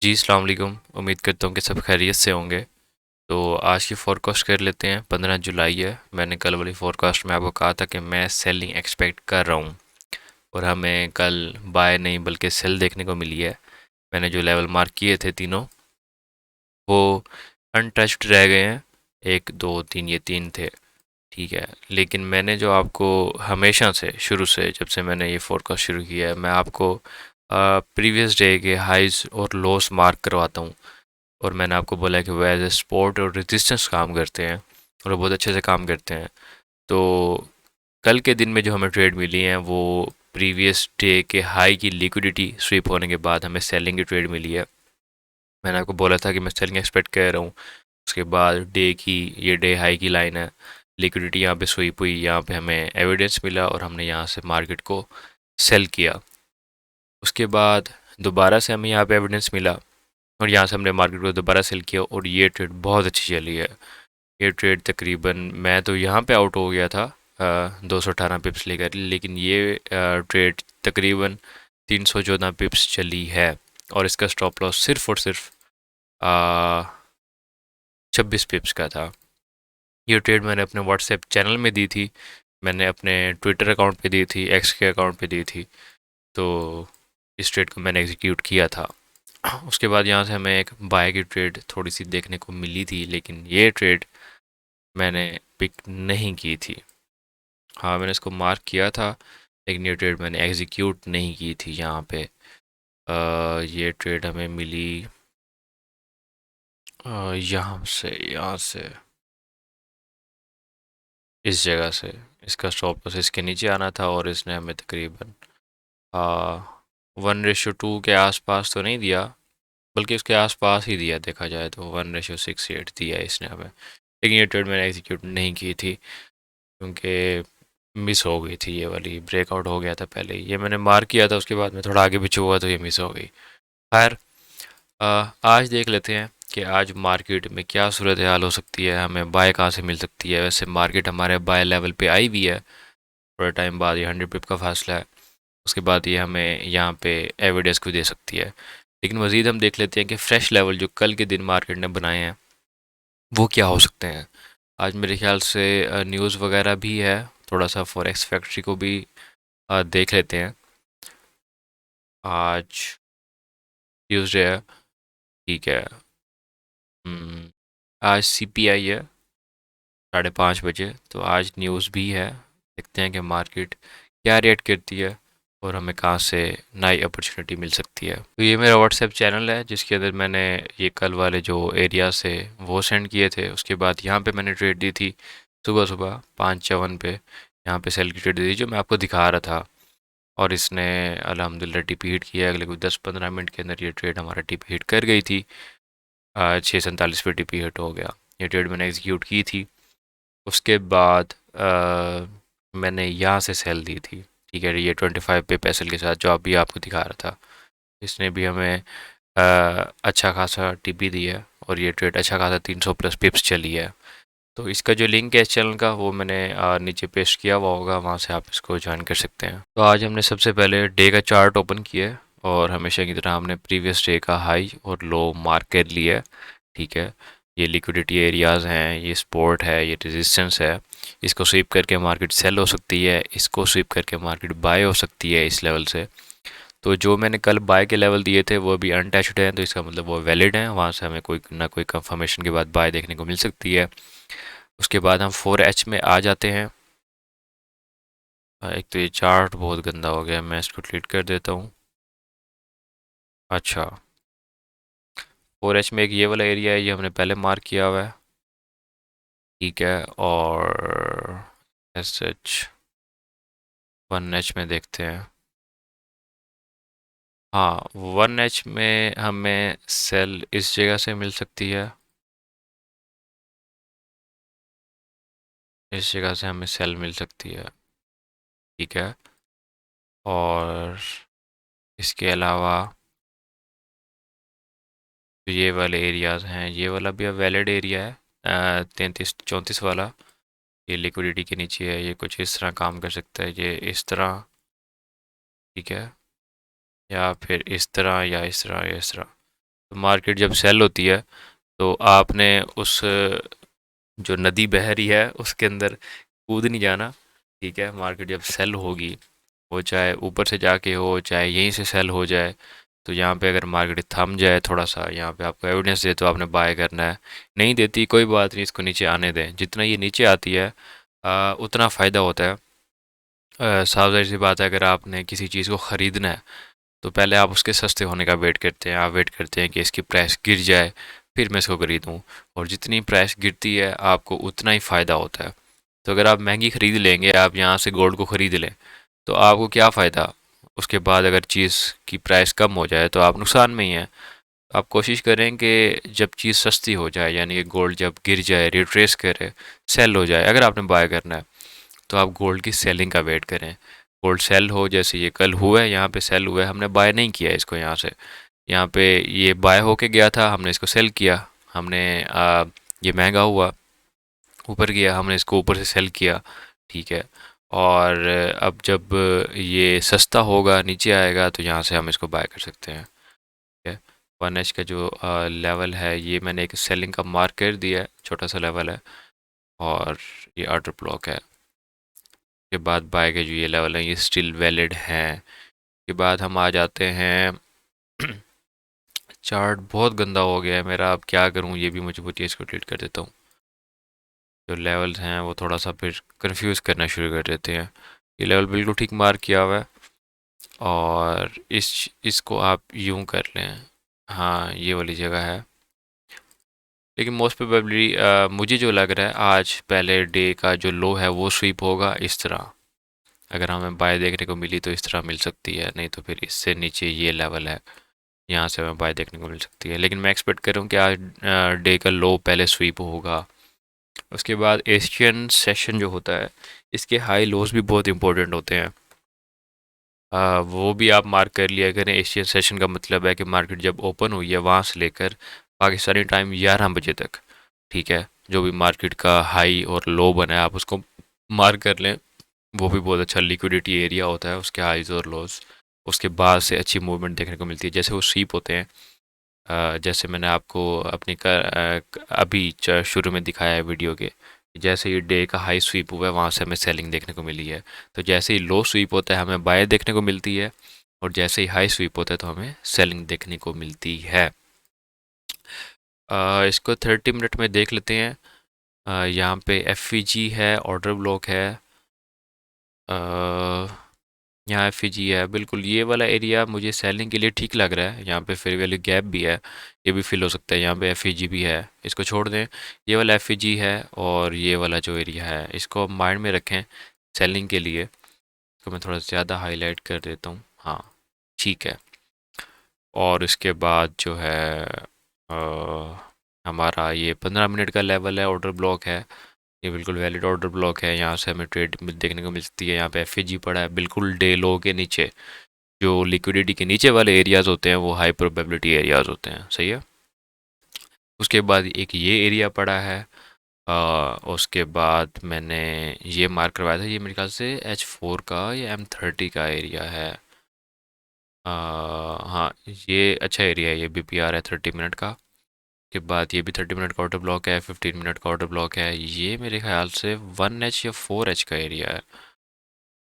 जी, अस्सलाम वालेकुम। उम्मीद करता हूँ कि सब खैरियत से होंगे। तो आज की फ़ोरकास्ट कर लेते हैं। 15 जुलाई है। मैंने कल वाली फ़ोरकास्ट में आपको कहा था कि मैं सेलिंग एक्सपेक्ट कर रहा हूँ और हमें कल बाय नहीं बल्कि सेल देखने को मिली है। मैंने जो लेवल मार्क किए थे तीनों, वो अनटच्ड रह गए हैं। 1, 2, 3, ये 3 थे, ठीक है। लेकिन मैंने जो आपको हमेशा से, शुरू से, जब से मैंने ये फ़ोरकास्ट शुरू किया है, मैं आपको प्रीवियस डे के हाइज़ और लोस मार्क करवाता हूँ। और मैंने आपको बोला है कि वो एज ए सपोर्ट और रेजिस्टेंस काम करते हैं और वो बहुत अच्छे से काम करते हैं। तो कल के दिन में जो हमें ट्रेड मिली हैं वो प्रीवियस डे के हाई की लिक्विडिटी स्वीप होने के बाद हमें सेलिंग की ट्रेड मिली है। मैंने आपको बोला था कि मैं सेलिंग एक्सपेक्ट कर रहा हूँ। उसके बाद डे की, ये डे हाई की लाइन है, लिक्विडिटी यहाँ पे स्वीप हुई, यहाँ पे हमें एविडेंस मिला और हमने यहाँ से मार्केट को सेल किया। उसके बाद दोबारा से हमें यहाँ पे एविडेंस मिला और यहाँ से हमने मार्केट को दोबारा सेल किया और ये ट्रेड बहुत अच्छी चली है। ये ट्रेड तकरीबन, मैं तो यहाँ पे आउट हो गया था 218 पिप्स लेकर, लेकिन ये ट्रेड तकरीबन 314 पिप्स चली है और इसका स्टॉप लॉस सिर्फ और सिर्फ 26 पिप्स का था। ये ट्रेड मैंने अपने व्हाट्सएप चैनल में दी थी, मैंने अपने ट्विटर अकाउंट पे दी थी, एक्स के अकाउंट पे दी थी। तो इस ट्रेड को मैंने एग्जीक्यूट किया था। उसके बाद यहाँ से हमें एक बाय की ट्रेड थोड़ी सी देखने को मिली थी, लेकिन ये ट्रेड मैंने पिक नहीं की थी। हाँ, मैंने इसको मार्क किया था, लेकिन ये ट्रेड मैंने एग्जीक्यूट नहीं की थी। यहाँ पे ये ट्रेड हमें मिली यहाँ से इस जगह से। इसका स्टॉप लॉस इसके नीचे आना था और इसने हमें तकरीबन 1:2 के आसपास तो नहीं दिया, बल्कि उसके आसपास ही दिया, देखा जाए तो 1:68 दिया इसने हमें। लेकिन ये ट्रेड मैंने एग्जीक्यूट नहीं की थी क्योंकि मिस हो गई थी, ये वाली ब्रेकआउट हो गया था पहले ही। ये मैंने मार्क किया था, उसके बाद में थोड़ा आगे पीछे हुआ तो ये मिस हो गई। खैर, आज देख लेते हैं कि आज मार्केट में क्या सूरत हाल हो सकती है, हमें बाय कहाँ से मिल सकती है। वैसे मार्केट हमारे बाय लेवल पे आई भी है, थोड़े टाइम बाद, ये 100 पिप का फासला है। उसके बाद ये हमें यहाँ पे एविडेंस को दे सकती है। लेकिन मज़ीद हम देख लेते हैं कि फ्रेश लेवल जो कल के दिन मार्केट ने बनाए हैं वो क्या हो सकते हैं। आज मेरे ख्याल से न्यूज़ वगैरह भी है, थोड़ा सा फॉरेक्स फैक्ट्री को भी देख लेते हैं। आज ट्यूसडे है, ठीक है। हम्म, आज सीपीआई है 5:30 बजे, तो आज न्यूज़ भी है। देखते हैं कि मार्केट क्या रिएक्ट करती है और हमें कहाँ से नई अपॉर्चुनिटी मिल सकती है। तो ये मेरा व्हाट्सएप चैनल है जिसके अंदर मैंने ये कल वाले जो एरिया से वो सेंड किए थे। उसके बाद यहाँ पे मैंने ट्रेड दी थी सुबह सुबह 5:54 पे, यहाँ पे सेल की ट्रेड दी थी जो मैं आपको दिखा रहा था। और इसने अल्हम्दुलिल्लाह टिप हिट किया। अगले कुछ 10-15 मिनट के अंदर ये ट्रेड हमारा टिप हिट कर गई थी। 6:47 पे टिप हिट हो गया। ये ट्रेड मैंने एग्जीक्यूट की थी। उसके बाद मैंने यहाँ से सेल दी थी, ठीक है। ये 25 पे पैसल के साथ जो अभी आपको दिखा रहा था, इसने भी हमें अच्छा खासा टिप दी है और ये ट्रेड अच्छा खासा 300 प्लस पिप्स चली है। तो इसका जो लिंक है इस चैनल का वो मैंने नीचे पेस्ट किया हुआ होगा, वहाँ से आप इसको ज्वाइन कर सकते हैं। तो आज हमने सबसे पहले डे का चार्ट ओपन किया है और हमेशा की तरह हमने प्रीवियस डे का हाई और लो मार्क कर लिया है, ठीक है। ये लिक्विडिटी एरियाज़ हैं, ये सपोर्ट है, ये रेजिस्टेंस है। इसको स्वीप करके मार्केट सेल हो सकती है, इसको स्वीप करके मार्केट बाय हो सकती है इस लेवल से। तो जो मैंने कल बाय के लेवल दिए थे वो अभी अनटच्ड हैं, तो इसका मतलब वो वैलिड हैं, वहाँ से हमें कोई ना कोई कंफर्मेशन के बाद बाय देखने को मिल सकती है। उसके बाद हम 4H में आ जाते हैं। एक तो ये चार्ट बहुत गंदा हो गया, मैं इसको डिलीट कर देता हूँ। अच्छा, 4H में एक ये वाला एरिया है, ये हमने पहले मार्क किया हुआ है, ठीक है। और SH 1H में देखते हैं। हाँ, 1H में हमें सेल इस जगह से मिल सकती है, इस जगह से हमें सेल मिल सकती है, ठीक है। और इसके अलावा तो ये वाले एरियाज़ हैं, ये वाला भी अब वैलिड एरिया है, 33-34 वाला। ये लिक्विडिटी के नीचे है, ये कुछ इस तरह काम कर सकता है, ये इस तरह, ठीक है, या फिर इस तरह या इस तरह या इस तरह। तो मार्केट जब सेल होती है तो आपने उस जो नदी बह रही है उसके अंदर कूद नहीं जाना। ठीक है, मार्केट जब सेल होगी, वो चाहे ऊपर से जाके हो चाहे यहीं से सेल हो जाए, तो यहाँ पे अगर मार्केट थम जाए थोड़ा सा, यहाँ पे आपको एविडेंस दे तो आपने बाय करना है। नहीं देती कोई बात नहीं, इसको नीचे आने दें। जितना ये नीचे आती है उतना फ़ायदा होता है। साफ ज़ाहिर सी बात है, अगर आपने किसी चीज़ को ख़रीदना है तो पहले आप उसके सस्ते होने का वेट करते हैं। आप वेट करते हैं कि इसकी प्राइस गिर जाए फिर मैं इसको ख़रीदूँ, और जितनी प्राइस गिरती है आपको उतना ही फ़ायदा होता है। तो अगर आप महंगी ख़रीद लेंगे, आप यहाँ से गोल्ड को ख़रीद लें, तो आपको क्या फ़ायदा? उसके बाद अगर चीज़ की प्राइस कम हो जाए तो आप नुकसान में ही हैं। आप कोशिश करें कि जब चीज़ सस्ती हो जाए, यानी कि गोल्ड जब गिर जाए, रिट्रेस करे, सेल हो जाए, अगर आपने बाय करना है तो आप गोल्ड की सेलिंग का वेट करें। गोल्ड सेल हो, जैसे ये कल हुआ है, यहाँ पे सेल हुआ है, हमने बाय नहीं किया इसको यहाँ से। यहाँ पे ये बाय होके गया था, हमने इसको सेल किया। हमने ये महंगा हुआ, ऊपर गया, हमने इसको ऊपर से सेल किया। ठीक है, और अब जब ये सस्ता होगा, नीचे आएगा, तो यहाँ से हम इसको बाय कर सकते हैं। ठीक है, 1H का जो लेवल है, ये मैंने एक सेलिंग का मार्क कर दिया है, छोटा सा लेवल है, और ये ऑर्डर ब्लॉक है। के बाद बाय के जो ये लेवल है ये स्टिल वैलिड हैं। के बाद हम आ जाते हैं चार्ट बहुत गंदा हो गया है मेरा, अब क्या करूं, ये भी मजबूरी है, इसको डिलीट कर देता हूँ। जो लेवल्स हैं वो थोड़ा सा फिर कंफ्यूज करना शुरू कर देते हैं। ये लेवल बिल्कुल ठीक मार्क किया हुआ है, और इसको आप यूं कर लें, हाँ ये वाली जगह है। लेकिन मोस्ट प्रोबेबली मुझे जो लग रहा है, आज पहले डे का जो लो है वो स्वीप होगा इस तरह। अगर हमें बाय देखने को मिली तो इस तरह मिल सकती है, नहीं तो फिर इससे नीचे ये लेवल है, यहाँ से हमें बाय देखने को मिल सकती है। लेकिन मैं एक्सपेक्ट करूँ कि आज डे का लो पहले स्वीप होगा। उसके बाद एशियन सेशन जो होता है, इसके हाई लोज भी बहुत इंपॉर्टेंट होते हैं। वो भी आप मार्क कर लिया करें। एशियन सेशन का मतलब है कि मार्केट जब ओपन हुई है वहाँ से लेकर पाकिस्तानी टाइम 11 बजे तक, ठीक है, जो भी मार्केट का हाई और लो बना है आप उसको मार्क कर लें। वो भी बहुत अच्छा लिक्विडिटी एरिया होता है, उसके हाइज और लोज। उसके बाद से अच्छी मूवमेंट देखने को मिलती है, जैसे वो स्वीप होते हैं। जैसे मैंने आपको अपनी अभी शुरू में दिखाया है वीडियो के, जैसे ही डे का हाई स्वीप हुआ है वहाँ से हमें सेलिंग देखने को मिली है। तो जैसे ही लो स्वीप होता है हमें बाय देखने को मिलती है, और जैसे ही हाई स्वीप होता है तो हमें सेलिंग देखने को मिलती है। इसको 30 मिनट में देख लेते हैं। यहाँ पे एफ है, ऑर्डर ब्लॉक है, यहाँ एफ है, बिल्कुल ये वाला एरिया मुझे सेलिंग के लिए ठीक लग रहा है। यहाँ पे फेयर वैल्यू गैप भी है, ये भी फिल हो सकता है। यहाँ पे एफ भी है, इसको छोड़ दें। ये वाला एफ है, और ये वाला जो एरिया है इसको माइंड में रखें सेलिंग के लिए। तो मैं थोड़ा ज़्यादा हाईलाइट कर देता हूँ, हाँ ठीक है। और इसके बाद जो है हमारा ये 15 मिनट का लेवल है, ऑर्डर ब्लॉक है, ये बिल्कुल वैलिड ऑर्डर ब्लॉक है। यहाँ से हमें ट्रेड देखने को मिल सकती है। यहाँ पे एफ पड़ा है बिल्कुल डे लो के नीचे। जो लिक्विडिटी के नीचे वाले एरियाज होते हैं वो हाई प्रोबेबिलिटी एरियाज होते हैं, सही है। उसके बाद एक ये एरिया पड़ा है। उसके बाद मैंने ये मार्क करवाया था, ये मेरे ख्याल से H4 का या M30 का एरिया है। हाँ ये अच्छा एरिया है, ये BPR है 30 मिनट का। के बाद ये भी 30 मिनट का ऑर्डर ब्लॉक है, 15 मिनट का ऑर्डर ब्लॉक है। ये मेरे ख्याल से 1H या 4H का एरिया है।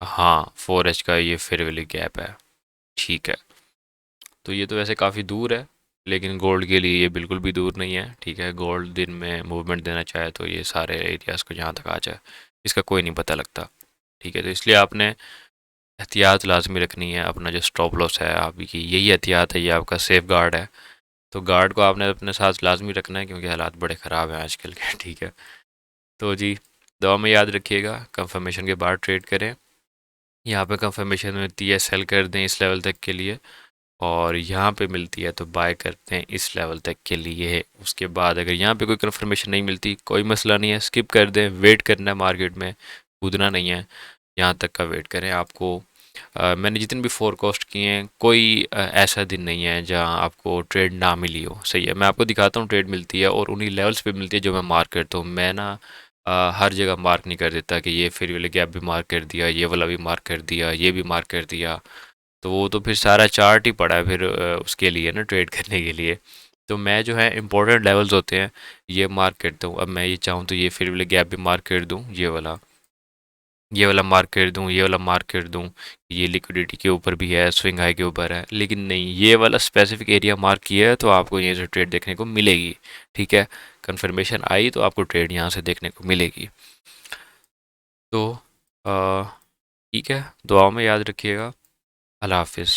हाँ 4H का ये फेयर वैल्यू गैप है, ठीक है। तो ये तो वैसे काफ़ी दूर है, लेकिन गोल्ड के लिए ये बिल्कुल भी दूर नहीं है। ठीक है, गोल्ड दिन में मूवमेंट देना चाहे तो ये सारे एरियाज़ को जहाँ तक आ जाए इसका कोई नहीं पता लगता। ठीक है, तो इसलिए आपने एहतियात लाजमी रखनी है। अपना जो स्टॉप लॉस है आपकी, यही एहतियात है, ये आपका सेफ गार्ड है। तो गार्ड को आपने अपने साथ लाजमी रखना है, क्योंकि हालात बड़े ख़राब हैं आजकल के। ठीक है, तो जी दवा में याद रखिएगा, कंफर्मेशन के बाद ट्रेड करें। यहाँ पे कंफर्मेशन मिलती है, सेल कर दें इस लेवल तक के लिए, और यहाँ पे मिलती है तो बाय करते हैं इस लेवल तक के लिए। उसके बाद अगर यहाँ पे कोई कंफर्मेशन नहीं मिलती, कोई मसला नहीं है, स्किप कर दें। वेट करना है मार्केट में, कूदना नहीं है, यहाँ तक का वेट करें। आपको मैंने जितने भी फोरकास्ट किए हैं, कोई ऐसा दिन नहीं है जहाँ आपको ट्रेड ना मिली हो, सही है। मैं आपको दिखाता हूँ ट्रेड मिलती है, और उन्हीं लेवल्स पे मिलती है जो मैं मार्क करता हूँ। मैं ना हर जगह मार्क नहीं कर देता कि ये फिर वाले गैप भी मार्क कर दिया, ये वाला भी मार्क कर दिया, ये भी मार्क कर दिया। तो वो तो फिर सारा चार्ट ही पड़ा है फिर उसके लिए ना, ट्रेड करने के लिए। तो मैं जो है इंपॉर्टेंट लेवल्स होते हैं ये मार्क करता हूँ। अब मैं ये चाहूँ तो ये फिर वाले गैप भी मार्क कर दूँ, ये वाला मार्क कर दूँ, ये वाला मार्क कर दूँ। ये लिक्विडिटी के ऊपर भी है, स्विंग हाई के ऊपर है, लेकिन नहीं, ये वाला स्पेसिफिक एरिया मार्क किया है तो आपको यहीं से ट्रेड देखने को मिलेगी। ठीक है, कंफर्मेशन आई तो आपको ट्रेड यहाँ से देखने को मिलेगी। तो ठीक है, दुआओं में याद रखिएगा। अल्लाह हाफिज़।